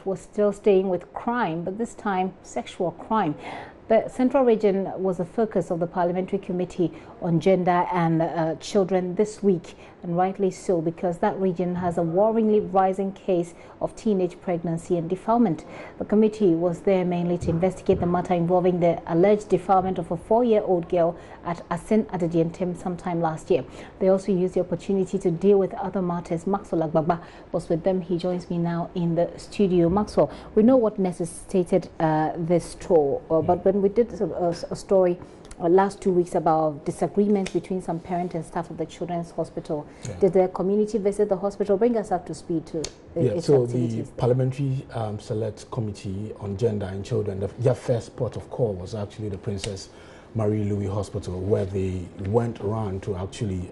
was still staying with crime, but this time sexual crime. The Central Region was the focus of the Parliamentary Committee on Gender and Children this week, and rightly so, because that region has a worryingly rising case of teenage pregnancy and defilement. The committee was there mainly to investigate the matter involving the alleged defilement of a 4-year-old girl at Assin, Adadientem sometime last year. They also used the opportunity to deal with other matters. Maxwell Agbagba was with them. He joins me now in the studio. Maxwell, we know what necessitated this tour, but when we did a story last 2 weeks about disagreements between some parents and staff of the Children's Hospital. Yeah. Did the community visit the hospital? Bring us up to speed to its so activities. The Parliamentary Select Committee on Gender and Children, their first port of call was actually the Princess Marie Louis Hospital, where they went around to actually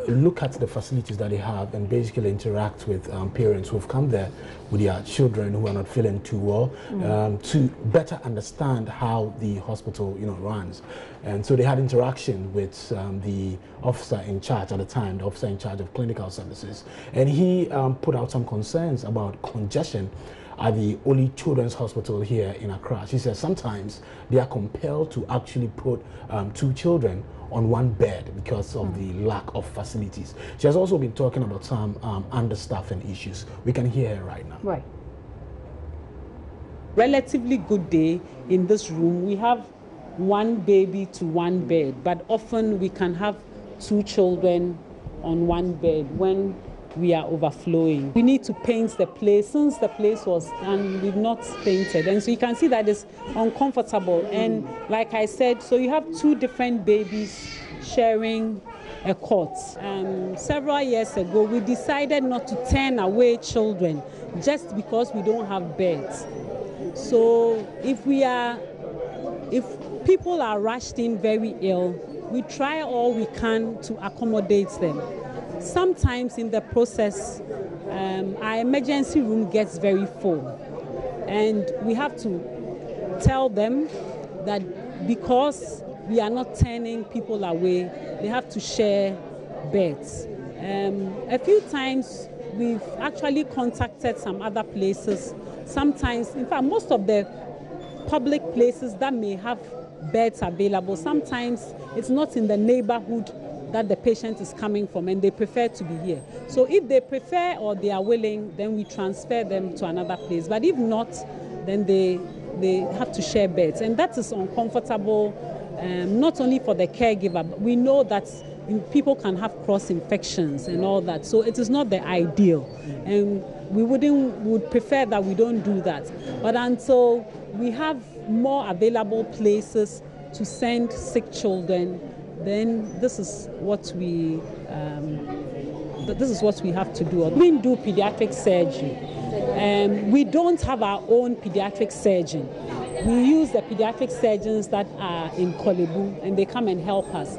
look at the facilities that they have and basically interact with parents who have come there with their children who are not feeling too well, to better understand how the hospital runs. And so they had interaction with the officer in charge at the time, the officer in charge of clinical services, and he put out some concerns about congestion at the only children's hospital here in Accra. She says sometimes they are compelled to actually put 2 children on one bed because of the lack of facilities. She has also been talking about some understaffing issues. We can hear her right now. Right. Relatively good day in this room. We have 1 baby to 1 bed, but often we can have 2 children on 1 bed when we are overflowing. We need to paint the place. Since the place was done, we've not painted, and so you can see that it's uncomfortable. And like I said, so you have 2 different babies sharing a cot. Several years ago, we decided not to turn away children just because we don't have beds. So if people are rushed in very ill, we try all we can to accommodate them. Sometimes in the process, our emergency room gets very full, and we have to tell them that because we are not turning people away, they have to share beds. A few times we've actually contacted some other places. Sometimes, in fact, most of the public places that may have beds available, sometimes it's not in the neighborhood that the patient is coming from, and they prefer to be here. So if they prefer or they are willing, then we transfer them to another place. But if not, then they have to share beds. And that is uncomfortable, not only for the caregiver, but we know that people can have cross infections and all that. So it is not the ideal. And we would prefer that we don't do that. But until we have more available places to send sick children, then this is what we have to do. We do pediatric surgery. We don't have our own pediatric surgeon. We use the pediatric surgeons that are in Kolebu, and they come and help us.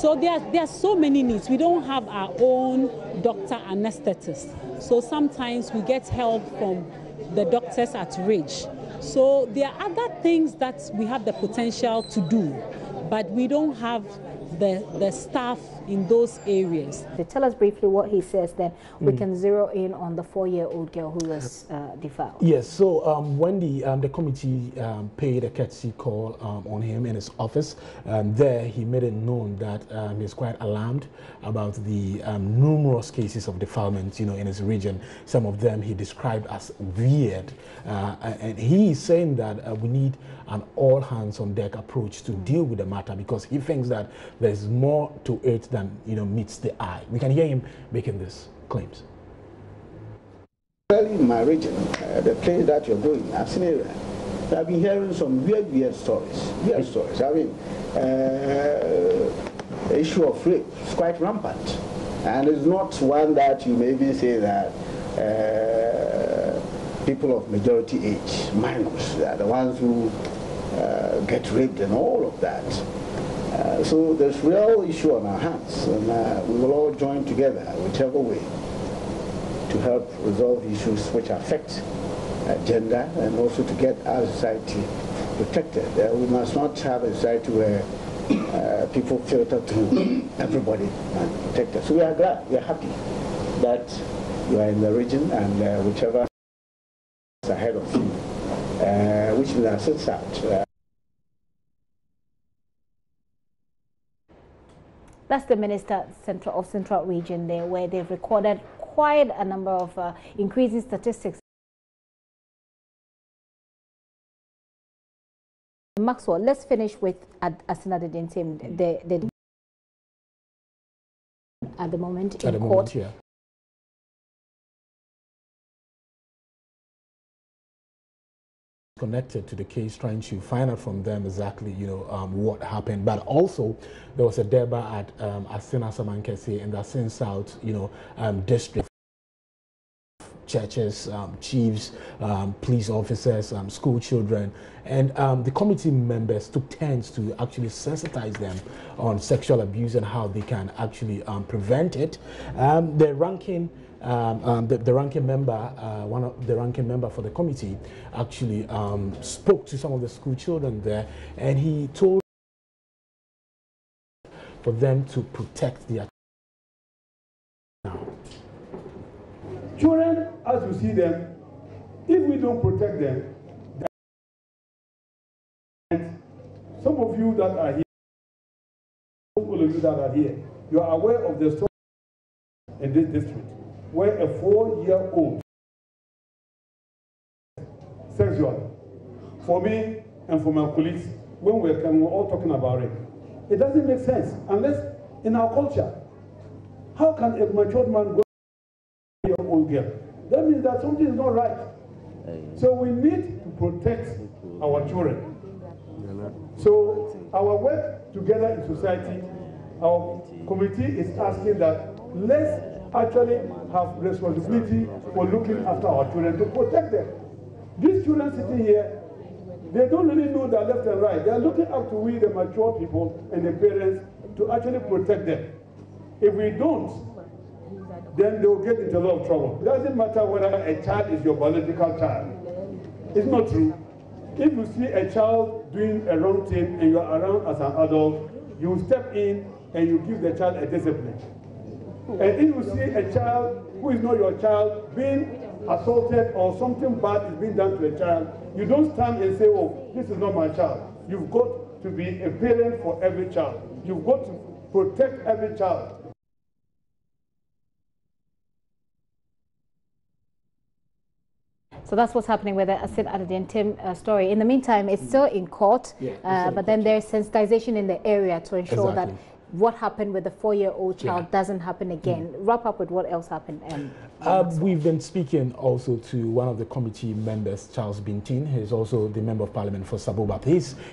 So there are so many needs. We don't have our own doctor anesthetist. So sometimes we get help from the doctors at Ridge. So there are other things that we have the potential to do, but we don't have the staff in those areas. Tell us briefly what he says, then we can zero in on the 4-year-old girl who was defiled. Yes, so when the committee paid a courtesy call on him in his office, there he made it known that he's quite alarmed about the numerous cases of defilement, in his region. Some of them he described as weird, and he is saying that we need an all-hands-on-deck approach to deal with the matter, because he thinks that there's more to it than meets the eye. We can hear him making these claims. Well, in my region, the place that you're going, Assin, I've been hearing some weird stories. I mean, the issue of rape is quite rampant, and it's not one that you maybe say that people of majority age, minors, they are the ones who get raped and all of that. So there's real issue on our hands, and we will all join together, whichever way, to help resolve issues which affect gender, and also to get our society protected. We must not have a society where people filter through everybody and protect us. So we are glad, we are happy that you are in the region, and whichever that sits out. That's the Minister of Central Region there, where they've recorded quite a number of increasing statistics. Maxwell, let's finish with Assin Adadientem, at the moment in court. Yeah. Connected to the case, trying to find out from them exactly, what happened. But also, there was a deba at Assin Asamankese in the Assin South, district. Churches, chiefs, police officers, school children, and the committee members took turns to actually sensitize them on sexual abuse and how they can actually prevent it. The ranking member, one of the ranking member for the committee, actually spoke to some of the school children there, and he told for them to protect their children, as you see them, if we don't protect them, and some of you that are here, all of you that are here, you are aware of the story in this district, where a 4-year-old sexually, for me and for my colleagues, when we're all talking about it, it doesn't make sense unless in our culture. How can a matured man go old girl? That means that something is not right. So we need to protect our children. So our work together in society, our committee is asking that let's actually have responsibility for looking after our children, to protect them. These children sitting here, they don't really know their left and right. They are looking up to we, the mature people and the parents, to actually protect them. If we don't, then they will get into a lot of trouble. It doesn't matter whether a child is your biological child. It's not true. If you see a child doing a wrong thing and you are around as an adult, you step in and you give the child a discipline. And if you see a child who is not your child being assaulted or something bad is being done to a child, you don't stand and say, oh, this is not my child. You've got to be a parent for every child. You've got to protect every child. So that's what's happening with the Assin Adadientem story. In the meantime, it's still in court, but then there's sensitization in the area to ensure that what happened with the 4-year-old child doesn't happen again. Wrap up with what else happened. We've been speaking also to one of the committee members, Charles Bintin. He's also the member of parliament for Saboba.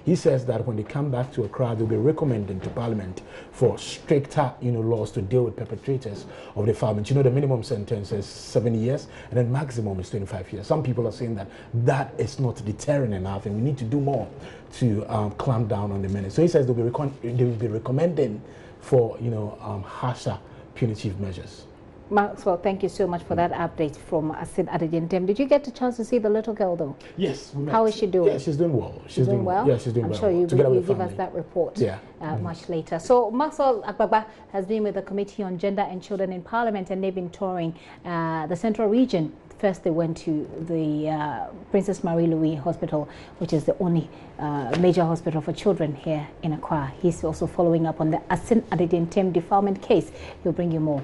He says that when they come back to Accra, they'll be recommending to parliament for stricter, laws to deal with perpetrators of defilement. The minimum sentence is 7 years, and then maximum is 25 years. Some people are saying that that is not deterrent enough, and we need to do more to clamp down on the menace. So he says they will be recommending for harsher punitive measures. Maxwell, thank you so much for that update from Assin Adadientem. Did you get a chance to see the little girl though? Yes. How is she doing? Yeah, she's doing well. She's doing well? Yeah, she's doing well. I'm sure you give us that report much later. So Maxwell Agbagba has been with the Committee on Gender and Children in Parliament, and they've been touring the Central Region. First, they went to the Princess Marie Louise Hospital, which is the only major hospital for children here in Accra. He's also following up on the Assin Adadientem defilement case. He'll bring you more.